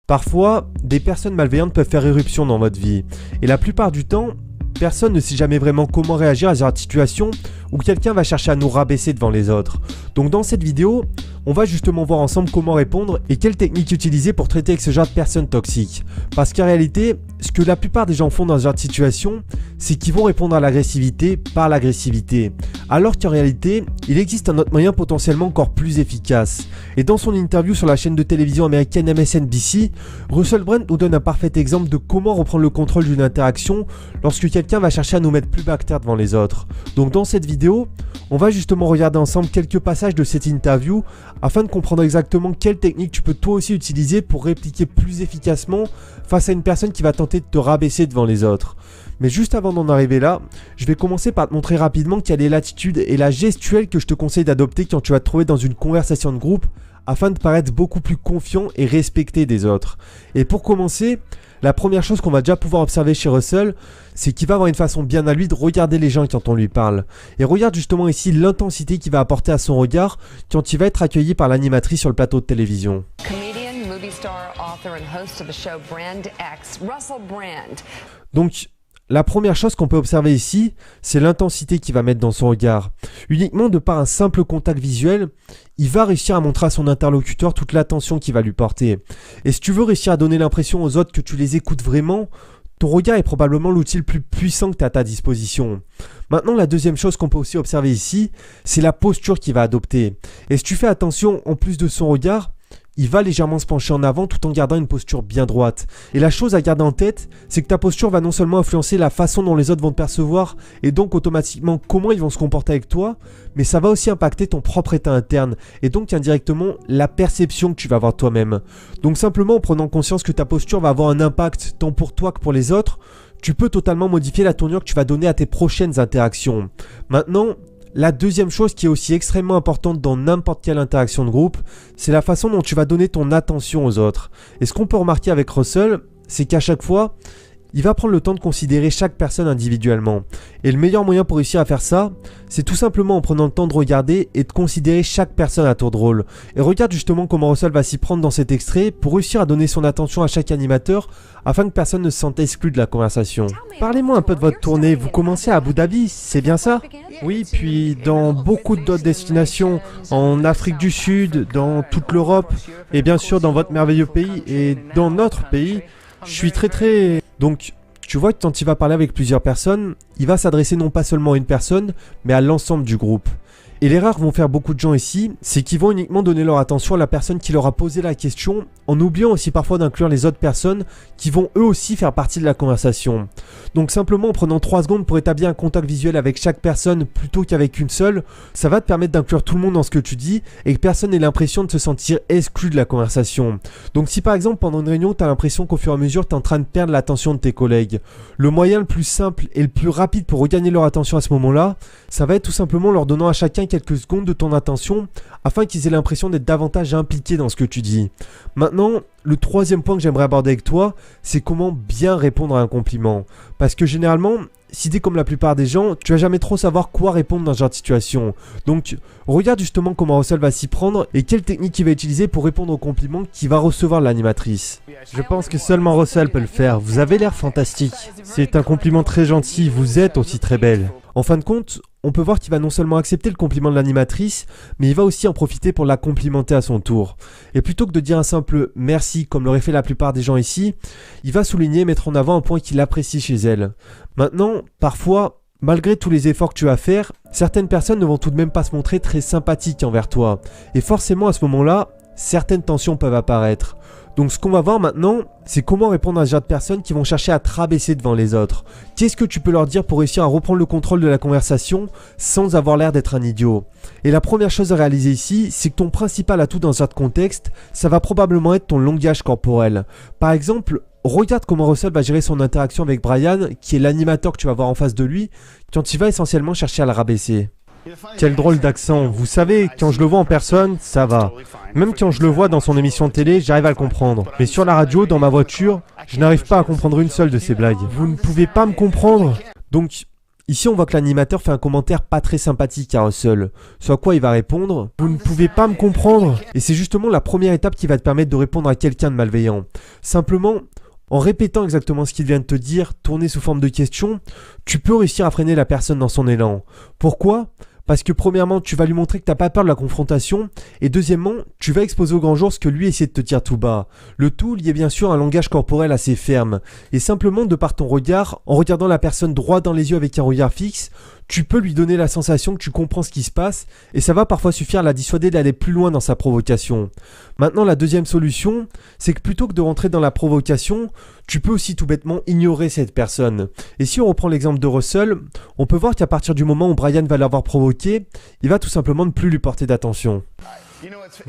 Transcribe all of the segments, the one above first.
Parfois, des personnes malveillantes peuvent faire éruption dans votre vie. Et la plupart du temps, personne ne sait jamais vraiment comment réagir à cette situation où quelqu'un va chercher à nous rabaisser devant les autres. Donc dans cette vidéo, on va justement voir ensemble comment répondre et quelles techniques utiliser pour traiter avec ce genre de personnes toxiques. Parce qu'en réalité, ce que la plupart des gens font dans ce genre de situation, c'est qu'ils vont répondre à l'agressivité par l'agressivité. Alors qu'en réalité, il existe un autre moyen potentiellement encore plus efficace. Et dans son interview sur la chaîne de télévision américaine MSNBC, Russell Brand nous donne un parfait exemple de comment reprendre le contrôle d'une interaction lorsque quelqu'un va chercher à nous mettre plus bas que terre devant les autres. Donc dans cette vidéo, on va justement regarder ensemble quelques passages de cette interview afin de comprendre exactement quelle technique tu peux toi aussi utiliser pour répliquer plus efficacement face à une personne qui va tenter de te rabaisser devant les autres. Mais juste avant d'en arriver là, je vais commencer par te montrer rapidement quelle est l'attitude et la gestuelle que je te conseille d'adopter quand tu vas te trouver dans une conversation de groupe afin de paraître beaucoup plus confiant et respecté des autres. Et pour commencer, la première chose qu'on va déjà pouvoir observer chez Russell, c'est qu'il va avoir une façon bien à lui de regarder les gens quand on lui parle. Et regarde justement ici l'intensité qu'il va apporter à son regard quand il va être accueilli par l'animatrice sur le plateau de télévision. Donc, la première chose qu'on peut observer ici, c'est l'intensité qu'il va mettre dans son regard. Uniquement de par un simple contact visuel, il va réussir à montrer à son interlocuteur toute l'attention qu'il va lui porter. Et si tu veux réussir à donner l'impression aux autres que tu les écoutes vraiment, ton regard est probablement l'outil le plus puissant que tu as à ta disposition. Maintenant, la deuxième chose qu'on peut aussi observer ici, c'est la posture qu'il va adopter. Et si tu fais attention, en plus de son regard, il va légèrement se pencher en avant tout en gardant une posture bien droite. Et la chose à garder en tête, c'est que ta posture va non seulement influencer la façon dont les autres vont te percevoir et donc automatiquement comment ils vont se comporter avec toi, mais ça va aussi impacter ton propre état interne et donc indirectement la perception que tu vas avoir toi-même. Donc simplement en prenant conscience que ta posture va avoir un impact tant pour toi que pour les autres, tu peux totalement modifier la tournure que tu vas donner à tes prochaines interactions. Maintenant, la deuxième chose qui est aussi extrêmement importante dans n'importe quelle interaction de groupe, c'est la façon dont tu vas donner ton attention aux autres. Et ce qu'on peut remarquer avec Russell, c'est qu'à chaque fois, il va prendre le temps de considérer chaque personne individuellement. Et le meilleur moyen pour réussir à faire ça, c'est tout simplement en prenant le temps de regarder et de considérer chaque personne à tour de rôle. Et regarde justement comment Russell va s'y prendre dans cet extrait pour réussir à donner son attention à chaque animateur afin que personne ne se sente exclu de la conversation. Parlez-moi un peu de votre tournée, vous commencez à Abu Dhabi, c'est bien ça? Oui, puis dans beaucoup d'autres destinations, en Afrique du Sud, dans toute l'Europe, et bien sûr dans votre merveilleux pays et dans notre pays, je suis très... Donc, tu vois que quand il va parler avec plusieurs personnes, il va s'adresser non pas seulement à une personne, mais à l'ensemble du groupe. Et l'erreur que vont faire beaucoup de gens ici, c'est qu'ils vont uniquement donner leur attention à la personne qui leur a posé la question, en oubliant aussi parfois d'inclure les autres personnes qui vont eux aussi faire partie de la conversation. Donc simplement en prenant 3 secondes pour établir un contact visuel avec chaque personne plutôt qu'avec une seule, ça va te permettre d'inclure tout le monde dans ce que tu dis et que personne n'ait l'impression de se sentir exclu de la conversation. Donc si par exemple pendant une réunion tu as l'impression qu'au fur et à mesure tu es en train de perdre l'attention de tes collègues, le moyen le plus simple et le plus rapide pour regagner leur attention à ce moment-là, ça va être tout simplement leur donnant à chacun quelques secondes de ton attention afin qu'ils aient l'impression d'être davantage impliqués dans ce que tu dis. Maintenant, le troisième point que j'aimerais aborder avec toi, c'est comment bien répondre à un compliment. Parce que généralement, si t'es comme la plupart des gens, tu vas jamais trop savoir quoi répondre dans ce genre de situation. Donc, regarde justement comment Russell va s'y prendre et quelle technique il va utiliser pour répondre aux compliments qu'il va recevoir de l'animatrice. Je pense que seulement Russell peut le faire, vous avez l'air fantastique. C'est un compliment très gentil, vous êtes aussi très belle. En fin de compte, on peut voir qu'il va non seulement accepter le compliment de l'animatrice, mais il va aussi en profiter pour la complimenter à son tour. Et plutôt que de dire un simple merci comme l'aurait fait la plupart des gens ici, il va souligner et mettre en avant un point qu'il apprécie chez elle. Maintenant, parfois, malgré tous les efforts que tu vas faire, certaines personnes ne vont tout de même pas se montrer très sympathiques envers toi. Et forcément à ce moment-là, certaines tensions peuvent apparaître. Donc ce qu'on va voir maintenant, c'est comment répondre à ce genre de personnes qui vont chercher à te rabaisser devant les autres. Qu'est-ce que tu peux leur dire pour réussir à reprendre le contrôle de la conversation sans avoir l'air d'être un idiot? Et la première chose à réaliser ici, c'est que ton principal atout dans ce genre de contexte, ça va probablement être ton langage corporel. Par exemple, regarde comment Russell va gérer son interaction avec Brian, qui est l'animateur que tu vas voir en face de lui, quand il va essentiellement chercher à le rabaisser. Quel drôle d'accent, vous savez, quand je le vois en personne, ça va. Même quand je le vois dans son émission de télé, j'arrive à le comprendre. Mais sur la radio, dans ma voiture, je n'arrive pas à comprendre une seule de ses blagues. Vous ne pouvez pas me comprendre? Donc, Ici, on voit que l'animateur fait un commentaire pas très sympathique à Russell, ce à quoi il va répondre « Vous ne pouvez pas me comprendre !» Et c'est justement la première étape qui va te permettre de répondre à quelqu'un de malveillant. Simplement, en répétant exactement ce qu'il vient de te dire, tourné sous forme de question, tu peux réussir à freiner la personne dans son élan. Pourquoi ? Parce que premièrement, tu vas lui montrer que tu n'as pas peur de la confrontation, et deuxièmement, tu vas exposer au grand jour ce que lui essaie de te dire tout bas. Le tout lié bien sûr à un langage corporel assez ferme, et simplement de par ton regard, en regardant la personne droit dans les yeux avec un regard fixe, tu peux lui donner la sensation que tu comprends ce qui se passe, et ça va parfois suffire à la dissuader d'aller plus loin dans sa provocation. Maintenant, la deuxième solution, c'est que plutôt que de rentrer dans la provocation, tu peux aussi tout bêtement ignorer cette personne. Et si on reprend l'exemple de Russell, on peut voir qu'à partir du moment où Brian va l'avoir provoqué, il va tout simplement ne plus lui porter d'attention.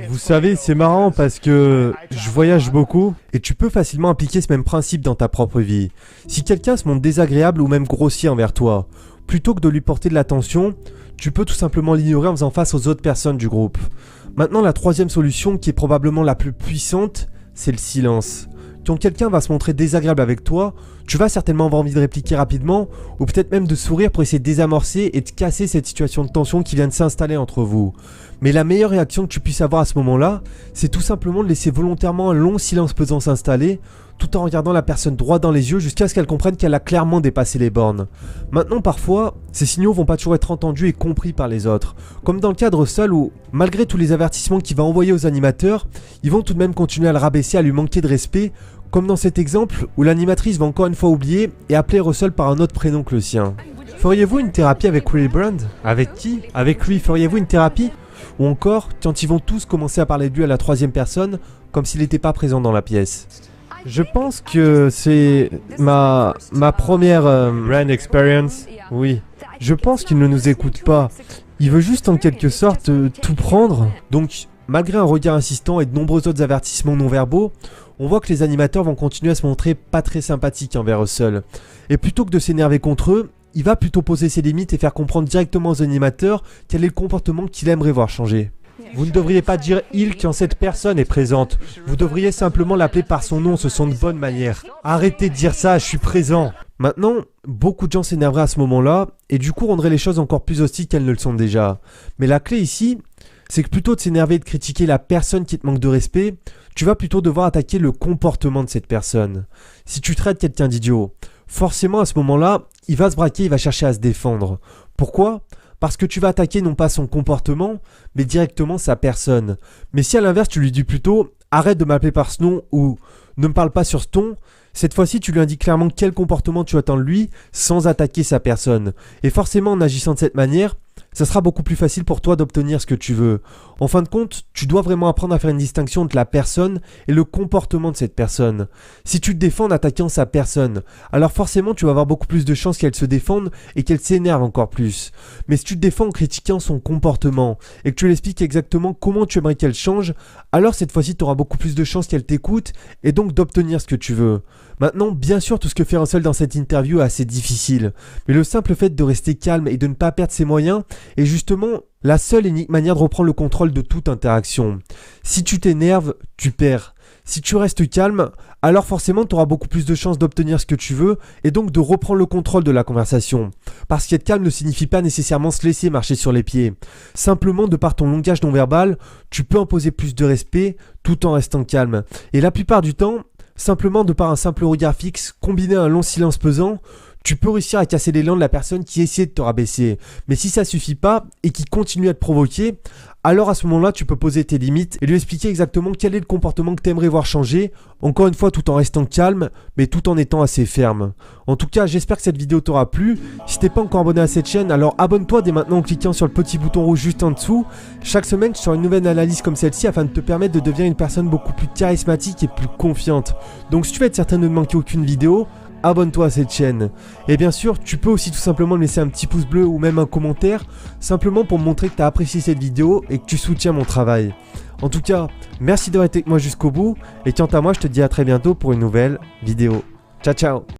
Vous savez, c'est marrant parce que je voyage beaucoup et tu peux facilement appliquer ce même principe dans ta propre vie. Si quelqu'un se montre désagréable ou même grossier envers toi, plutôt que de lui porter de l'attention, tu peux tout simplement l'ignorer en faisant face aux autres personnes du groupe. Maintenant, la troisième solution, qui est probablement la plus puissante, c'est le silence. Quand quelqu'un va se montrer désagréable avec toi, tu vas certainement avoir envie de répliquer rapidement, ou peut-être même de sourire pour essayer de désamorcer et de casser cette situation de tension qui vient de s'installer entre vous. Mais la meilleure réaction que tu puisses avoir à ce moment-là, c'est tout simplement de laisser volontairement un long silence pesant s'installer, tout en regardant la personne droit dans les yeux jusqu'à ce qu'elle comprenne qu'elle a clairement dépassé les bornes. Maintenant, parfois, ces signaux vont pas toujours être entendus et compris par les autres, comme dans le cas de Russell où, malgré tous les avertissements qu'il va envoyer aux animateurs, ils vont tout de même continuer à le rabaisser, à lui manquer de respect, comme dans cet exemple où l'animatrice va encore une fois oublier et appeler Russell par un autre prénom que le sien. Feriez-vous une thérapie avec Willy Brand? Avec qui? Avec lui, feriez-vous une thérapie? Ou encore, quand ils vont tous commencer à parler de lui à la troisième personne, comme s'il n'était pas présent dans la pièce. Je pense que c'est ma première brand experience. Oui. Je pense qu'il ne nous écoute pas. Il veut juste en quelque sorte tout prendre. Donc, malgré un regard insistant et de nombreux autres avertissements non verbaux, on voit que les animateurs vont continuer à se montrer pas très sympathiques envers Russell. Et plutôt que de s'énerver contre eux, il va plutôt poser ses limites et faire comprendre directement aux animateurs quel est le comportement qu'il aimerait voir changer. Vous ne devriez pas dire « il » quand cette personne est présente. Vous devriez simplement l'appeler par son nom, ce sont de bonnes manières. Arrêtez de dire ça, je suis présent. Maintenant, beaucoup de gens s'énerveraient à ce moment-là et du coup rendraient les choses encore plus hostiles qu'elles ne le sont déjà. Mais la clé ici, c'est que plutôt de s'énerver et de critiquer la personne qui te manque de respect, tu vas plutôt devoir attaquer le comportement de cette personne. Si tu traites quelqu'un d'idiot, forcément à ce moment-là, il va se braquer, il va chercher à se défendre. Pourquoi ? Parce que tu vas attaquer non pas son comportement, mais directement sa personne. Mais si à l'inverse tu lui dis plutôt « arrête de m'appeler par ce nom » ou « ne me parle pas sur ce ton », cette fois-ci tu lui indiques clairement quel comportement tu attends de lui sans attaquer sa personne. Et forcément en agissant de cette manière, ça sera beaucoup plus facile pour toi d'obtenir ce que tu veux. En fin de compte, tu dois vraiment apprendre à faire une distinction entre la personne et le comportement de cette personne. Si tu te défends en attaquant sa personne, alors forcément tu vas avoir beaucoup plus de chances qu'elle se défende et qu'elle s'énerve encore plus. Mais si tu te défends en critiquant son comportement et que tu lui expliques exactement comment tu aimerais qu'elle change, alors cette fois-ci tu auras beaucoup plus de chances qu'elle t'écoute et donc d'obtenir ce que tu veux. Maintenant, bien sûr, tout ce que fait Russell dans cette interview est assez difficile, mais le simple fait de rester calme et de ne pas perdre ses moyens est justement la seule et unique manière de reprendre le contrôle de toute interaction. Si tu t'énerves, tu perds. Si tu restes calme, alors forcément tu auras beaucoup plus de chances d'obtenir ce que tu veux et donc de reprendre le contrôle de la conversation. Parce qu'être calme ne signifie pas nécessairement se laisser marcher sur les pieds. Simplement, de par ton langage non verbal, tu peux imposer plus de respect tout en restant calme. Et la plupart du temps, simplement de par un simple regard fixe combiné à un long silence pesant, tu peux réussir à casser l'élan de la personne qui essaie de te rabaisser. Mais si ça suffit pas et qui continue à te provoquer, alors à ce moment-là, tu peux poser tes limites et lui expliquer exactement quel est le comportement que tu aimerais voir changer, encore une fois tout en restant calme, mais tout en étant assez ferme. En tout cas, j'espère que cette vidéo t'aura plu. Si t'es pas encore abonné à cette chaîne, alors abonne-toi dès maintenant en cliquant sur le petit bouton rouge juste en dessous. Chaque semaine, je sors une nouvelle analyse comme celle-ci afin de te permettre de devenir une personne beaucoup plus charismatique et plus confiante. Donc si tu veux être certain de ne manquer aucune vidéo, abonne-toi à cette chaîne. Et bien sûr, tu peux aussi tout simplement me laisser un petit pouce bleu ou même un commentaire, simplement pour me montrer que tu as apprécié cette vidéo et que tu soutiens mon travail. En tout cas, merci d'avoir été avec moi jusqu'au bout, et quant à moi, je te dis à très bientôt pour une nouvelle vidéo. Ciao ciao.